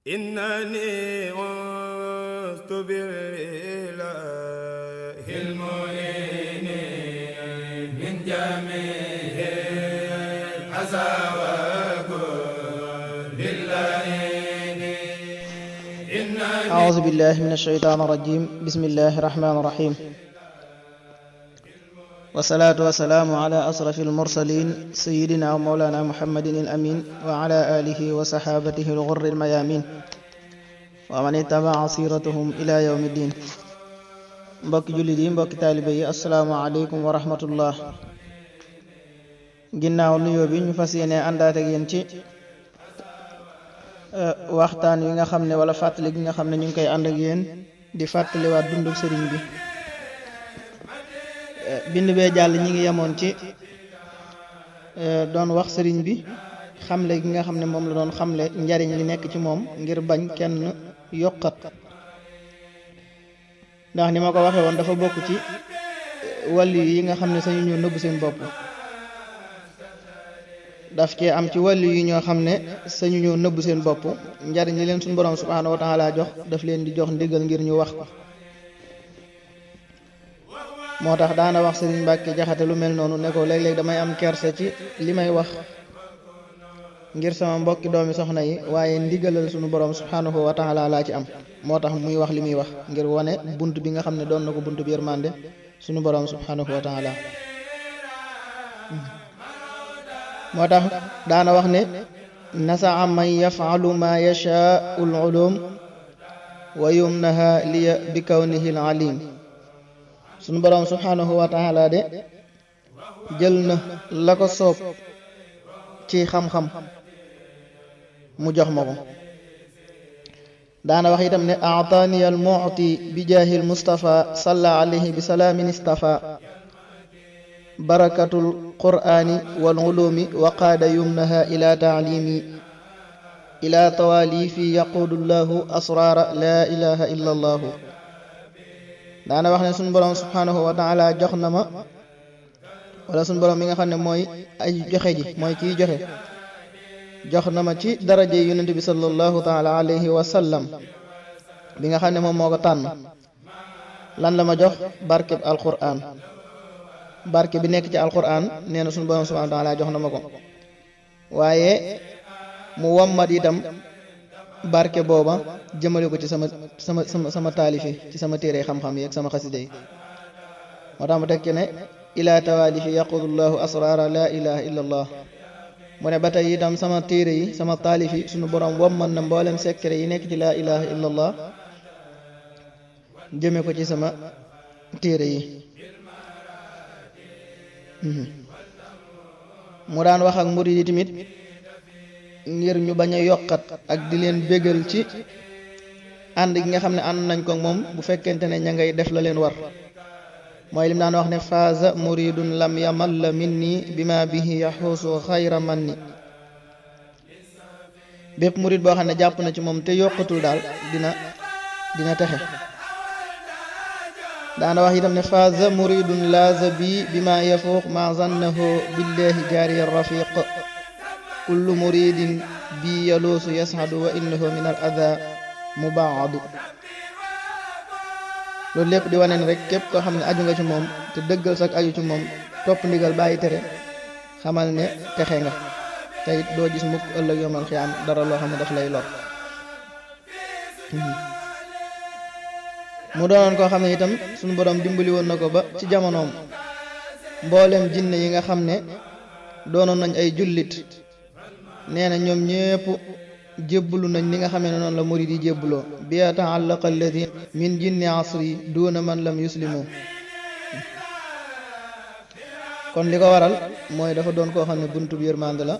إنني عزت بالله المعين من جميع الأذى وكل اللئيم. أعوذ بالله من الشيطان الرجيم. بسم الله الرحمن الرحيم. والصلاة والسلام على أشرف المرسلين سيدنا ومولانا محمد الأمين وعلى آله وصحابته الغر الميامين ومن اتبع سيرتهم إلى يوم الدين. mbokki jullit yi, mbokki taalibe yi, asalaamaaleykum wa rahmatullah. ginnaaw nuyoo bi ñu fas yéene àndaat ak yéen ci waxtaan wi nga xam ne wala fàttali gi nga xam ne ñu ngi koy ànd ak yéen di fàttaliwaat dunduk sëriñ bi. bind bee jàll ñi ngi yemoon ci doon wax sëriñ bi xamle gi nga xam ne moom la doon xamle njariñ li nekk ci moom ngir bañ kenn yokkat, ndax ni ma ko waxee woon dafa bokk ci wàllu yi nga xam ne sañu ñoo nëbb seen bopp. daf cee am ci wàllu yi ñoo xam ne sañu ñoo nëbb seen bopp, njariñ li leen suñu borom subhaanahu wa taala jox daf leen di jox ndigal ngir ñu wax ko. moo tax daana wax sëriñ Mbàkke Jaxate lu mel noonu ne ko léeg-léeg damay am kersa ci li may wax ngir sama mbokki doomi soxna yi, waaye ndigalal suñu borom subhaanahu wa taala laa ci am. moo tax muy wax li muy wax ngir wane bunt bi nga xam ne doon na ko bunt bi yërmande suñu borom subhaanahu wa taala. moo tax daana wax ne nasaa man yafalu ma yashaau al ulum wa yumnaha liya bi kawnihi al alim. suñu borom subhaanahu wa taala de jël na la ko soob ci xam-xam mu jox ma ko. daana wax itam ne aataani al mu'ti bi jaahil mustafa salla alayhi bi salaamin istafa barakatul qur'ani wal ulumi wa qaada yumnaha ila taalimi ila tawalifi yaquudu llahu asrara la ilaha illa allahu. daana wax ne suñu borom subhaanahu wa taala jox na ma, wala suñu borom mi nga xam ne mooy ay joxe ji, mooy kiy joxe, jox na ma ci daraje yonent bi sallallahu taala alayhi wa sallam bi nga xam ne moom moo ko tànn. lan la ma jox? barkeb alquran. barke bi nekk ci alquran nee na suñu borom subhaanahu wa taala jox na ma ko, waaye mu wommat itam barke booba jëmale ko ci sama taalifi, ci sama téere xam-xam yi ak sama xasida yi. moo tax mu teg ci ne ila tawaalifi yaqudullahu asrara la ilaha illa allah. mu ne ba tey itam sama téere yi, sama taalifi, sunu borom womman na mboolem secret yi nekk ci la ilaha illa allah jëme ko ci sama téere yi. mu daan wax ak murid yi tamit ngir ñu bañ a yokkat ak di leen bégal ci ànd gi nga xam ne ànd nañ ko moom bu fekkente ne ña ngay def la leen war. mooy lim daan wax ne faaza muridun lam yamalla minni bima bihi yaxuusu xayra manni. bépp murid boo xam ne jàpp na ci moom te yokkatul daal dina texe. daana wax itam ne faaza muridun laaza bi bima yafuuq ma zannahu billahi jaariya rafiq kullu muridin bi yaluusu yasxadu wa innahu min al ada mubaadu. loolu lépp di wane ne rek képp koo xam ne aju nga ci moom te dëggal sax aju ci moom, topp ndigal bàyyi tere, xamal ne texe nga, te it doo gis mukk ëllëg yomal xiyaam dara loo xam ne daf lay lor. mu doonoon koo xam ne itam suñu borom dimbali woon na ko ba ci jamonoom mboolem jinne yi nga xam ne doonoon nañ ay jullit, nee na ñoom ñépp jébbalu nañ ni nga xamee ne noonu la murid yi jébbuloo. bi ta'allaqa alladi min jinni asri duuna man lam yuslimu. kon li ko waral mooy dafa doon koo xam ne buntu bi yërmande la,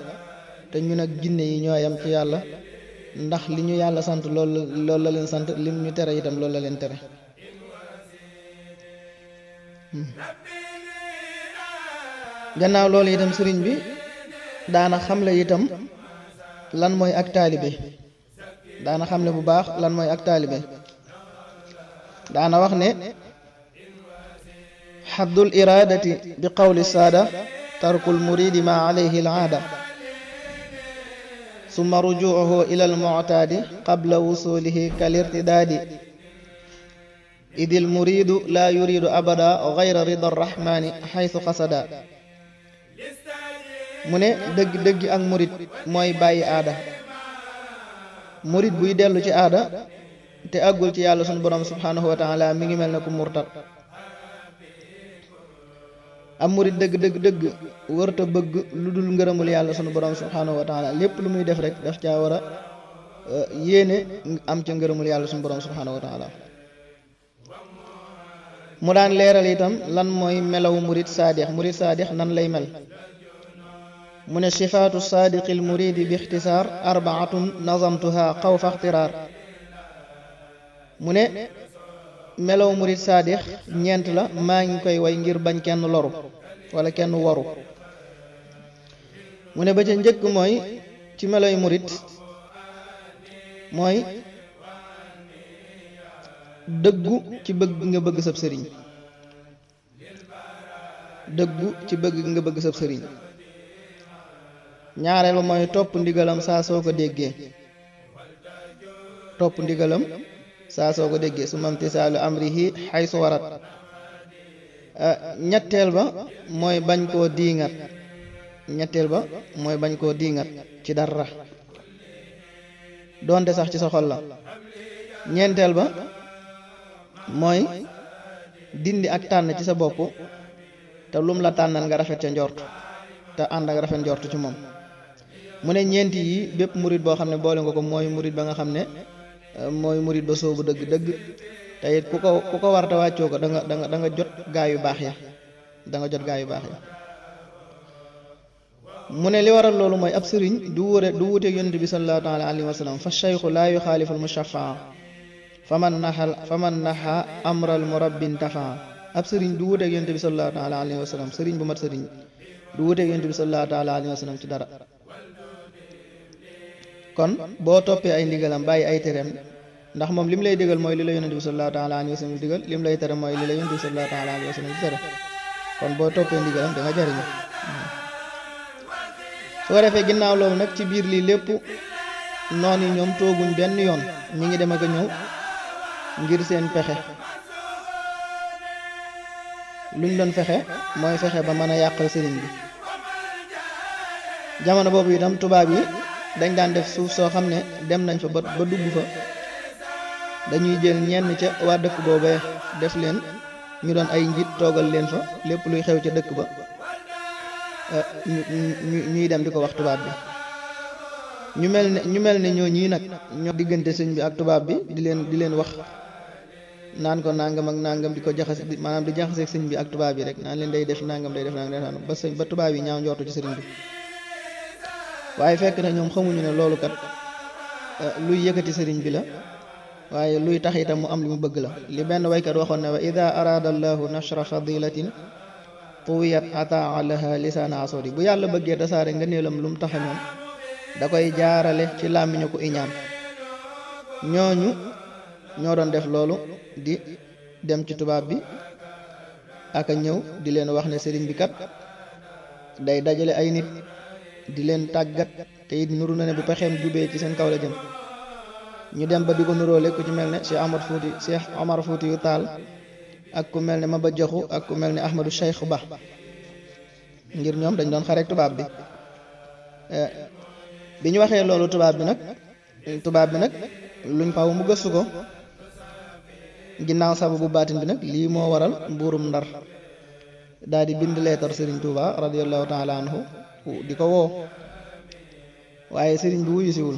te ñun ak jinne yi ñoo yam ci yàlla, ndax li ñu yàlla sant loolu la leen sant, lim ñu tere itam loolu la leen tere. gannaaw loolu itam sëriñ bi daana xamle itam lan mooy ak taalibe. daana xamle bu baax lan mooy ak taalibe. daana wax ne xaddul iraadati bi qawli saada tarkul muridi ma alayhi al aada. summa rujuuhu ila almuctaadi qabla wusulihi kalirtidaadi idil muridu laa yuridu abada gayra rida arrahmani xaytu qasada mu ne dëgg ak murit mooy bàyyi aada. murit buy dellu ci aada te àggul ci yàlla sunu borom subhanahu wa taala mi ngi mel ne ku murtat. am murit dëgg wërta bëgg lu dul ngërëmul yàlla sunu borom subhanahu wa taala lépp lu muy def rek daf caa war a yéene am ca ngërëmul yàlla sunu borom subhanahu wa taala. mu daan leeral itam lan mooy melaw murit saadix nan lay mel. mu ne sifaatu saadiqil muridi bi ixtisaar arbaatun nazamtuha xawfa ixtiraar. mu ne melaw murit saadix ñeent la maa ngi koy way ngir bañ kenn loru wala kenn waru. mu ne ba ca njëkk mooy ci meloy murit mooy dëggu ci bëgg nga bëgg sab sëriñ. dëggu ci bëgg nga bëgg sab sëriñ. ñaareel ba mooy topp ndigalam saa soo ko déggee. topp ndigalam saa soo ko déggee su mamtisaalu amrihi xaysu warat. ñetteel ba mooy bañ koo diingat. ñetteel ba mooy bañ koo diingat ci dara doonte sax ci sa xol la. ñeenteel ba mooy dindi ak tànn ci sa bopp te lum la tànnal nga rafet ca njort te ànd ak rafet njort ci moom. mu ne ñeenti yi bépp murit boo xam ne boole nga ko mooy murit ba nga xam ne mooy murit ba soobu dëgg te it ku ko war te wàccoo ko da nga jot gaa yu baax ya jot gaa yu baax ya. mu ne li waral loolu mooy ab sëriñ du wuteeg yonent bi sallallahu taala alayhi wa sallam fa cheikhu laa yuxaalifu almushafaa faman naxa amral murabbin tafaa. ab sëriñ du wuteeg yonent bi sallallahu taala alayhi wa sallam sëriñ bu mat sëriñ du wuteeg yonent bi sallallahu taala alayhi wa sallam ci dara. kon boo toppee ay ndigalam bàyyi ay tereem ndax moom lim lay digal mooy li la yonent bi sallallahu taala alayhi wa sallam digal lim lay tere mooy li la yonent bi sallallahu taala alayhi wa sallam tere kon boo toppee ndigalam da nga jariñu. su ko defee ginnaaw loolu nag ci biir lii lépp noon yi ñoom tooguñ benn yoon ñi ngi dem ak a ñëw ngir seen pexe. luñ doon fexe mooy fexe ba mën a yàqal sëriñ bi. jamono boobu itam tubaab yi dañ daan def suuf soo xam ne dem nañ fa ba dugg fa dañuy jël ñenn ca waa dëkk boobee def leen ñu doon ay njiit toogal leen fa lépp luy xew ca dëkk ba ñuy dem di ko wax tubaab bi. ñu mel ne ñoo ñii nag ñoo diggante sëñ bi ak tubaab bi di leen wax naan ko nangam ak nangam di ko jaxase maanaam di jaxaseeg sëñ bi ak tubaab yi rek naan leen day def nangam ba tubaab yi ñaaw njortu ci sëriñ bi. waaye fekk na ñoom xamuñu ne loolu kat luy yëkkati sëriñ bi la waaye luy tax itam mu am li mu bëgg la. li benn waykat waxoon ne wa ida araada allahu nashra fadilatin tuwiyat ataa laha lisaana asodi. bu yàlla bëggee tasaare nga neelam lu mu tax a ñoom da koy jaarale ci làmmiñu ko iñaan. ñooñu ñoo doon def loolu di dem ci tubaab bi ak a ñëw di leen wax ne sëriñ bi kat day dajale ay nit di leen tàggat te it nuru na ne bu pexeem jubee ci seen kaw la jëm. ñu dem ba di ko nuróole ku ci mel ne Cheikh Omar Fouti yu Taal ak ku mel ne Maba Jaxu ak ku mel ne Ahmadou Cheikh Ba ngir ñoom dañ doon xareek tubaab bi. bi ñu waxee loolu tubaab bi nag luñ paw mu gëstu ko ginnaaw sababu baatin bi nag lii moo waral mbuurum Ndar daal di bind leetar Serigne Touba radiyallahu taala anhu di ko woo waaye Serigne bi wuyu siwul.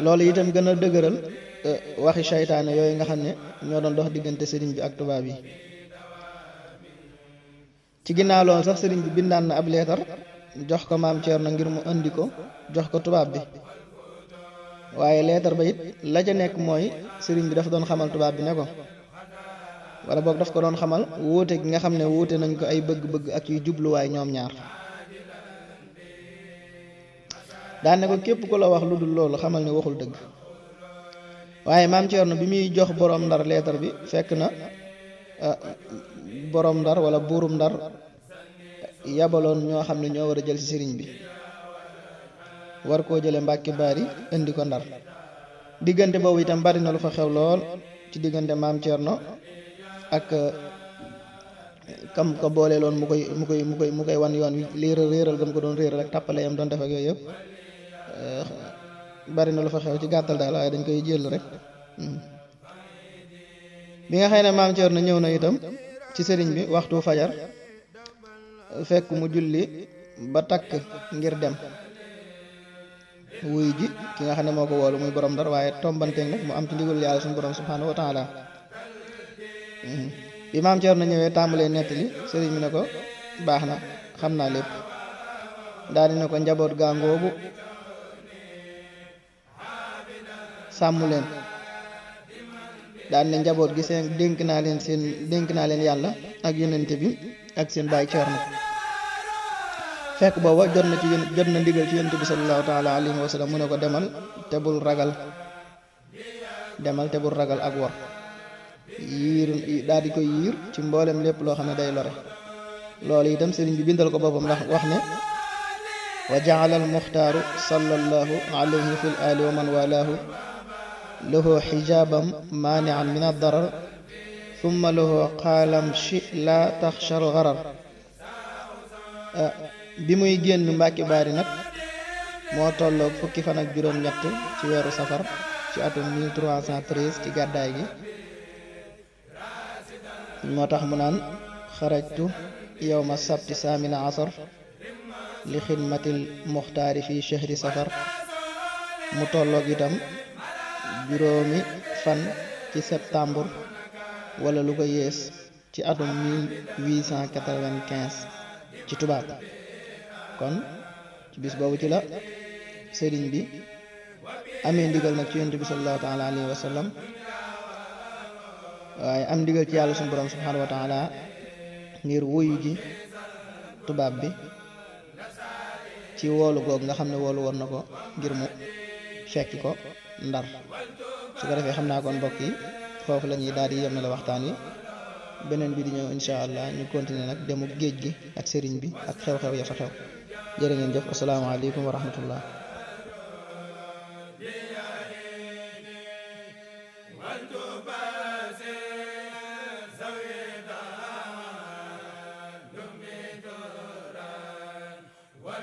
loolu itam gën a dëgëral waxi saytaane yooyu nga xam ne ñoo doon dox diggante Serigne bi ak tubaab yi. ci ginnaaw loolu sax Serigne bi bindaan na ab leetar jox ko maam Thierno ngir mu indi ko jox ko tubaab bi waaye leetar ba it la ca nekk mooy Serigne bi dafa doon xamal tubaab bi ne ko wala boog daf ko doon xamal wuute gi nga xam ne wuute nañ ko ay bëgg-bëgg ak yu jubluwaay ñoom ñaar. daan ne ko képp ku la wax lu dul loolu xamal ne waxul dëgg. waaye maam Thierno bi muy jox borom Ndar leetar bi fekk na borom Ndar wala buurum Ndar yabaloon ñoo xam ne ñoo war a jël ci sëriñ bi war koo jële Mbàkke Baari indi ko Ndar. diggante boobu itam bari na lu fa xew lool ci diggante maam Thierno ak kam ko boole loon mu koy wan yoon wi réeral gam ko doon réeral ak tàppale yam doon def ak yooyu yëpp bari na lu fa xew ci gàttal daal waaye dañ koy jël rek. bi nga xëy ne maam Thierno ñëw na itam ci sëriñ bi waxtu fajar fekk mu julli ba takk ngir dem wuy ji ki nga xam ne moo ko woolu muy borom Ndar waaye tombanteeg nag mu am ci ndigal yàlla suñu borom subhanahu wa taala. bi maam Thierno ñëwee tàmbalee nettali sëriñ bi ne ko baax na xam naa lépp daal di ne ko njaboot gàngoogu sàmm leen daal ne njaboot gi seen dénk naa leen yàlla ak yonente bi ak seen baay Thierno. fekk booba jot na ndigal ci yonent bi sallallahu taala alayhi wa sallam mu ne ko demal te bul ragal ak wor yiir daal di koy yiir ci mboolem lépp loo xam ne day lore. loolu itam sëriñ bi bindal ko boppam ndax wax ne wa jaala al muxtaaru sallallahu alayhi fi l ali wa man walaahu lahu xijaaban maanian min addarar thumma lahu qaalam shi la taxshar garar. bi muy génn Mbàkke Baari nag moo tolloog fukki fan ak juróom-ñett ci weeru safar ci atum 1313 ci gàddaay gi. moo tax mu naan xarajtu yowma sabti saamina asar li xidmatil muxtaari fi chehri safar. mu tolloog itam juróomi fan ci septembre wala lu ko yées ci atum 1895 ci tubaab. kon ci bis boobu ci la sëriñ bi amee ndigal nag ci yonent bi sallallahu taala alayhi wa sallam waaye am ndigal ci yàlla suñu borom subhanahu wa taala ngir wuyu ji tubaab bi ci woolu googu nga xam ne woolu woon na ko ngir mu fekki ko Ndar. su ko defee xam naa kon mbokk yi foofu la ñuy daal di yemale waxtaan wi beneen bi di ñëw incha allah ñu continuer nag demu géej gi ak sëriñ bi ak xew-xew ya fa xew. jërë ngeen jëf asalaamaaleykum wa rahmatullah. wa